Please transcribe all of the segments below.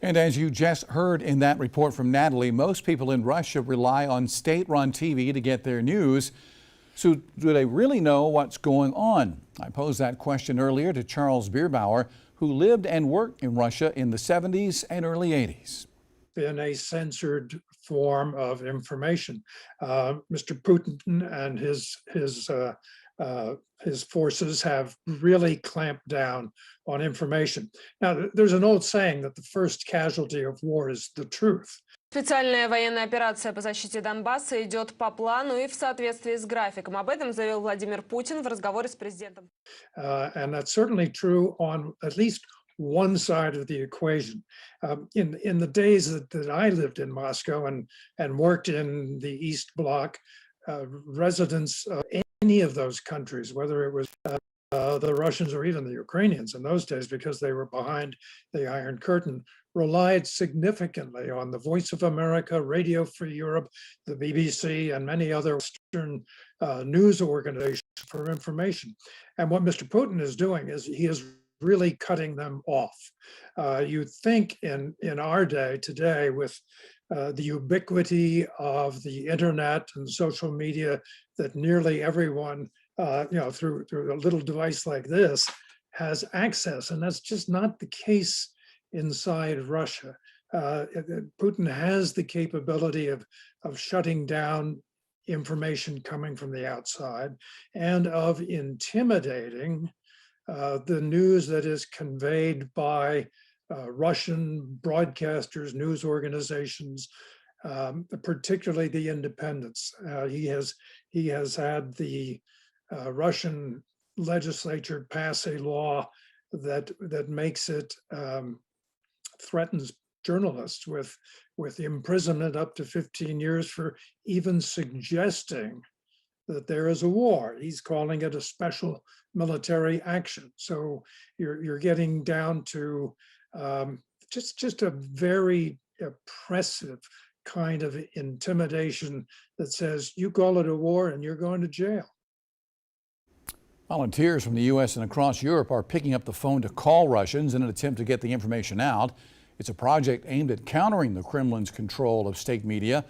And as you just heard in that report from Natalie, most people in Russia rely on state-run TV to get their news. So do they really know what's going on? I posed that question earlier to Charles Bierbauer, who lived and worked in Russia in the 70s and early 80s. In a censored form of information. Mr. Putin and his forces have really clamped down on information. Now, there's an old saying that the first casualty of war is the truth. Специальная военная операция по защите Донбасса идет по плану и в соответствии с графиком. Об этом заявил Владимир Путин в разговоре с президентом. And that's certainly true on at least one side of the equation. In the days that I lived in Moscow and worked in the East Bloc, residents of any of those countries, whether it was the Russians or even the Ukrainians in those days, because they were behind the Iron Curtain, relied significantly on the Voice of America, Radio Free Europe, the BBC, and many other Western news organizations for information. And what Mr. Putin is doing is he is really cutting them off. You think in our day today, with the ubiquity of the internet and social media, that nearly everyone, through a little device like this, has access, and that's just not the case inside Russia. Putin has the capability of shutting down information coming from the outside and of intimidating the news that is conveyed by Russian broadcasters, news organizations, particularly the independents. He has had the Russian legislature pass a law that makes it threatens journalists with imprisonment up to 15 years for even suggesting that there is a war. He's calling it a special military action. So you're getting down to just a very oppressive kind of intimidation that says you call it a war and you're going to jail. Volunteers from the U.S. and across Europe are picking up the phone to call Russians in an attempt to get the information out. It's a project aimed at countering the Kremlin's control of state media.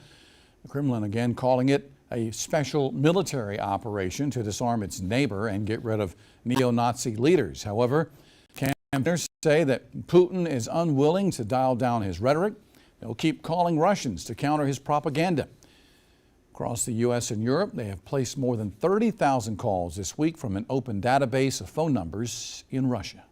The Kremlin again calling it a special military operation to disarm its neighbor and get rid of neo-Nazi leaders. However, campaigners say that Putin is unwilling to dial down his rhetoric. They'll keep calling Russians to counter his propaganda. Across the U.S. and Europe, they have placed more than 30,000 calls this week from an open database of phone numbers in Russia.